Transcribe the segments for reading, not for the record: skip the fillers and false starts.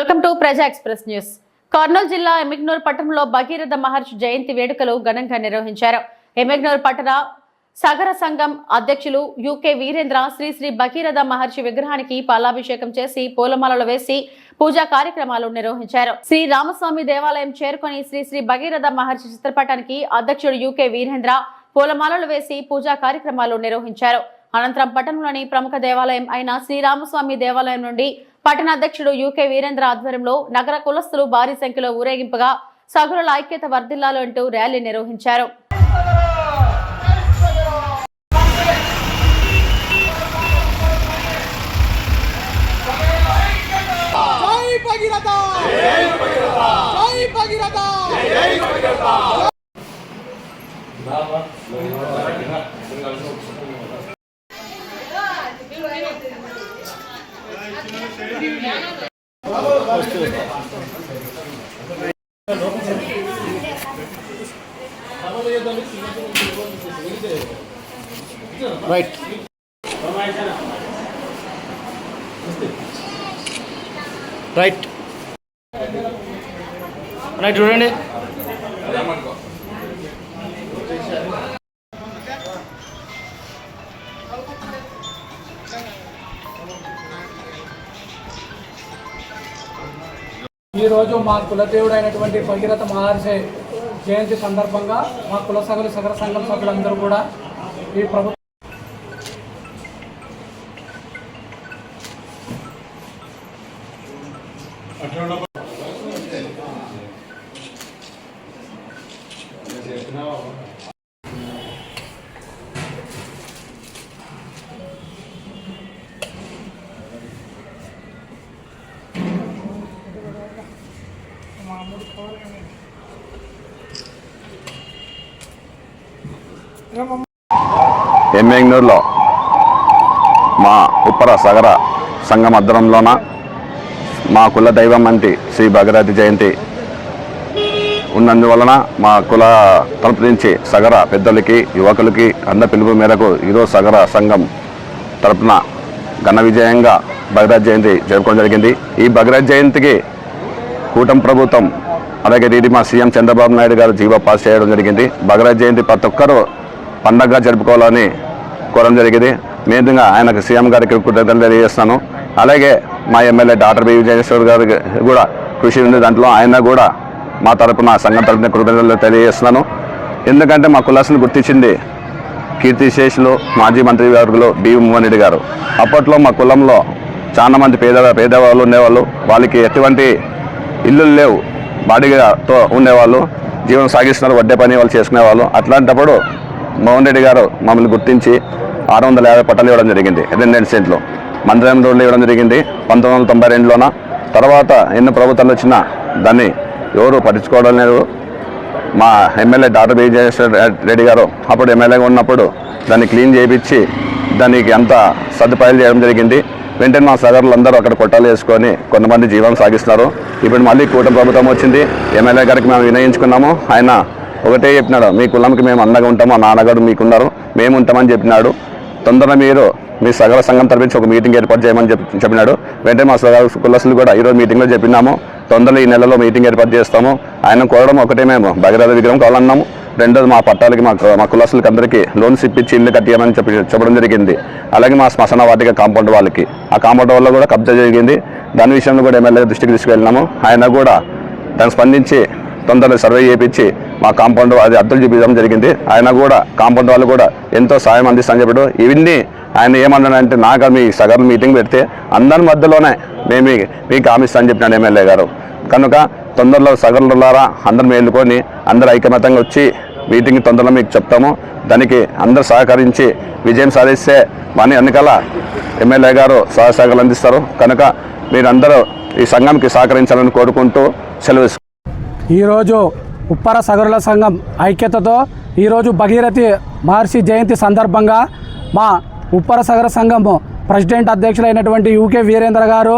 Welcome to ప్రజా express news. Kurnool జిల్లా ఎమ్మిగ్నూరు పట్టణంలో భగీరథ మహర్షి జయంతి వేడుకలు ఘనంగా నిర్వహించారు. ఎమ్మిగ్నూరు పట్టణ సగర సంఘం అధ్యక్షులు యూకే వీరేంద్ర శ్రీ శ్రీ భగీరథ మహర్షి విగ్రహానికి పాలాభిషేకం చేసి పూలమాలలు వేసి పూజా కార్యక్రమాలు నిర్వహించారు. శ్రీ రామస్వామి దేవాలయం చేరుకొని శ్రీ శ్రీ భగీరథ మహర్షి చిత్రపటానికి అధ్యక్షుడు యూకే వీరేంద్ర పూలమాలలు వేసి పూజా కార్యక్రమాలు నిర్వహించారు. అనంతరం పట్టణంలోని ప్రముఖ దేవాలయం అయిన శ్రీరామస్వామి దేవాలయం నుండి పట్టణ అధ్యక్షుడు యూకే వీరేంద్ర ఆధ్వర్యంలో నగర కులస్తులు భారీ సంఖ్యలో ఊరేగింపుగా సగురుల ఐక్యత వర్ధిల్లాలు అంటూ ర్యాలీ నిర్వహించారు. రైట్ రైట్ రైట్ చూడండి. ఈరోజు మా కులదేవుడు అయినటువంటి భగీరథ మహర్షి జయంతి సందర్భంగా మా కుల సగల సగర సంఘం సభ్యులందరూ కూడా ఈ ప్రభుత్వం ఎమ్మిగ్నూరులో మా ఉప్పర సగర సంఘం అధ్వర్యంలోన మా కుల దైవం వంటి శ్రీ భగీరథ జయంతి ఉన్నందువలన మా కుల తరపు నుంచి సగర పెద్దలకి యువకులకి అందరి పిలుపు మేరకు ఈరోజు సగర సంఘం తరపున ఘన విజయంగా భగీరథ జయంతి జరుపుకోవడం జరిగింది. ఈ భగీరథ జయంతికి కూటమి ప్రభుత్వం అలాగే మా సీఎం చంద్రబాబు నాయుడు గారు జీవో పాస్ చేయడం జరిగింది. భగీరథ జయంతి ప్రతి ఒక్కరూ పండగగా జరుపుకోవాలని కోరడం జరిగింది. మెయిన్గా ఆయనకు సీఎం గారికి కృతజ్ఞతలు తెలియజేస్తాను. అలాగే మా ఎమ్మెల్యే డాక్టర్ బి విజయేశ్వర్ గారికి కూడా కృషి ఉంది. దాంట్లో ఆయన కూడా మా తరపున సంఘం తరపున కృతజ్ఞతలు తెలియజేస్తున్నాను. ఎందుకంటే మా కులాసులు గుర్తించింది కీర్తిశేషులు మాజీ మంత్రి వర్గులు బి మోహన్ రెడ్డి గారు. అప్పట్లో మా కులంలో చాలామంది పేదవాళ్ళు ఉండేవాళ్ళు. వాళ్ళకి ఎటువంటి ఇల్లులు లేవు, బాడీతో ఉండేవాళ్ళు, జీవనం సాగిస్తున్నారు, వడ్డే పని వాళ్ళు చేసుకునేవాళ్ళు. అట్లాంటప్పుడు మోహన్ రెడ్డి గారు మమ్మల్ని గుర్తించి 650 పట్టాలు ఇవ్వడం జరిగింది. 2 సెంట్లు మందిరం రోడ్లు ఇవ్వడం జరిగింది 1992లోన. తర్వాత ఎన్నో ప్రభుత్వాలు వచ్చినా దాన్ని ఎవరు పట్టించుకోవడం లేదు. మా ఎమ్మెల్యే డాక్టర్ విజయేశ్వర రెడ్డి గారు అప్పుడు ఎమ్మెల్యేగా ఉన్నప్పుడు దాన్ని క్లీన్ చేయించి దానికి అంత సదుపాయాలు చేయడం జరిగింది. వెంటనే మా సగర్లు అందరూ అక్కడ కొట్టాలు వేసుకొని కొంతమంది జీవనం సాగిస్తున్నారు. ఇప్పుడు మళ్ళీ కూటమి ప్రభుత్వం వచ్చింది. ఎమ్మెల్యే గారికి మేము వినయించుకున్నాము. ఆయన ఒకటే చెప్పినాడు, మీ కులంకి మేము అండగా ఉంటాము, మా నాన్నగారు మీకున్నారు, మేము ఉంటామని చెప్పినాడు. తొందరగా మీరు మీ సగర సంఘం తరపించి ఒక మీటింగ్ ఏర్పాటు చేయమని చెప్పినాడు. వెంటనే మా సగర కులస్తులు కూడా ఈరోజు మీటింగ్లో చెప్పినాము, తొందరలో ఈ నెలలో మీటింగ్ ఏర్పాటు చేస్తాము. ఆయన కోరడం ఒకటే, మేము భగీరథ విగ్రహం కావాలన్నాము. రెండోది మా పట్టాలకి మా కులస్తులకి అందరికీ లోన్స్ ఇప్పించి ఇల్లు కట్టియమని చెప్పడం జరిగింది. అలాగే మా శ్మశాన వాటిక కాంపౌండ్ వాళ్ళకి ఆ కాంపౌండ్ వల్ల కూడా కబ్జా జరిగింది. దాని విషయంలో కూడా ఎమ్మెల్యే దృష్టికి తీసుకువెళ్ళినాము. ఆయన కూడా దాన్ని స్పందించి తొందరలో సర్వే చేయించి మా కాంపౌండ్ అది అద్దెలు చూపించడం జరిగింది. ఆయన కూడా కాంపౌండ్ వాళ్ళు కూడా ఎంతో సాయం అందిస్తామని చెప్పాడు. ఇవన్నీ ఆయన ఏమన్నాడంటే, నాకు మీ సగర్లు మీటింగ్ పెడితే అందరి మధ్యలోనే మేము మీకు హామీస్తామని చెప్పినాడు ఎమ్మెల్యే గారు. కనుక తొందరలో సగర్లారా అందరు మేలుకొని అందరు ఐకమత్యంగా వచ్చి మీటింగ్ తొందరలో మీకు చెప్తాము. దానికి అందరు సహకరించి విజయం సాధిస్తే మన ఎన్నికల ఎమ్మెల్యే గారు సహకారాలు అందిస్తారు. కనుక మీరందరూ ఈ సంఘంకి సహకరించాలని కోరుకుంటూ సెలవు. ఈరోజు ఉప్పర సగరుల సంఘం ఐక్యతతో ఈరోజు భగీరథి మహర్షి జయంతి సందర్భంగా మా ఉప్పర సగర సంఘం ప్రెసిడెంట్ అధ్యక్షులైనటువంటి యూకే వీరేంద్ర గారు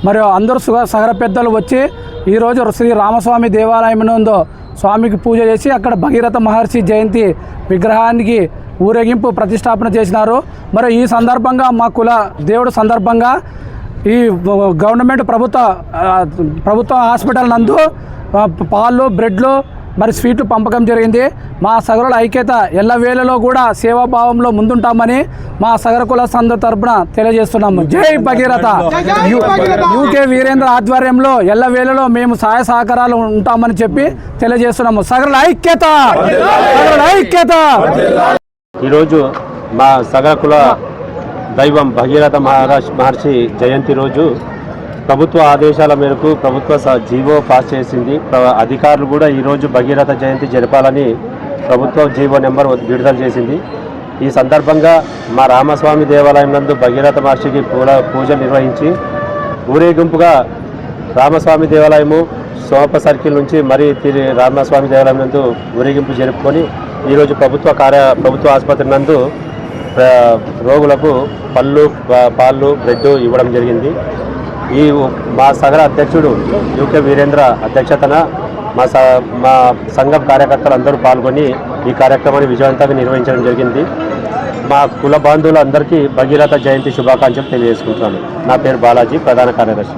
మరియు అందరూ సగర పెద్దలు వచ్చి ఈరోజు శ్రీ రామస్వామి దేవాలయం నందు స్వామికి పూజ చేసి అక్కడ భగీరథ మహర్షి జయంతి విగ్రహానికి ఊరేగింపు ప్రతిష్టాపన చేసినారు. మరి ఈ సందర్భంగా మా కుల దేవుడు సందర్భంగా ఈ గవర్నమెంట్ ప్రభుత్వ హాస్పిటల్ నందు పాలు, బ్రెడ్లు మరి స్వీట్లు పంపకం జరిగింది. మా సగరుల ఐక్యత ఎల్లవేళలో కూడా సేవాభావంలో ముందుంటామని మా సగర కుల సంఘ తరపున తెలియజేస్తున్నాము. జై భగీరథ. యూకే వీరేంద్ర ఆధ్వర్యంలో ఎల్లవేళలో మేము సహాయ సహకారాలు ఉంటామని చెప్పి తెలియజేస్తున్నాము. సగరుల ఐక్యత, సగరుల ఐక్యత. ఈరోజు మా సగర కుల దైవం భగీరథ మహర్షి జయంతి రోజు ప్రభుత్వ ఆదేశాల మేరకు ప్రభుత్వ జీవో పాస్ చేసింది. అధికారులు కూడా ఈరోజు భగీరథ జయంతి జరపాలని ప్రభుత్వ జీవో నెంబర్ విడుదల చేసింది. ఈ సందర్భంగా మా రామస్వామి దేవాలయం నందు భగీరథ మహర్షికి పూజ నిర్వహించి ఊరేగింపుగా రామస్వామి దేవాలయము సోమప సర్కిల్ నుంచి మరి రామస్వామి దేవాలయం నందు ఊరేగింపు జరుపుకొని ఈరోజు ప్రభుత్వ ఆసుపత్రి నందు రోగులకు పాలు, బ్రెడ్ ఇవ్వడం జరిగింది. మా సగర అధ్యక్షుడు యూకే వీరేంద్ర అధ్యక్షతన మా సంఘం కార్యకర్తలు అందరూ పాల్గొని ఈ కార్యక్రమాన్ని విజయవంతంగా నిర్వహించడం జరిగింది. మా కుల బాంధవులందరికీ భగీరథ జయంతి శుభాకాంక్షలు తెలియజేసుకుంటున్నాను. నా పేరు బాలాజీ, ప్రధాన కార్యదర్శి.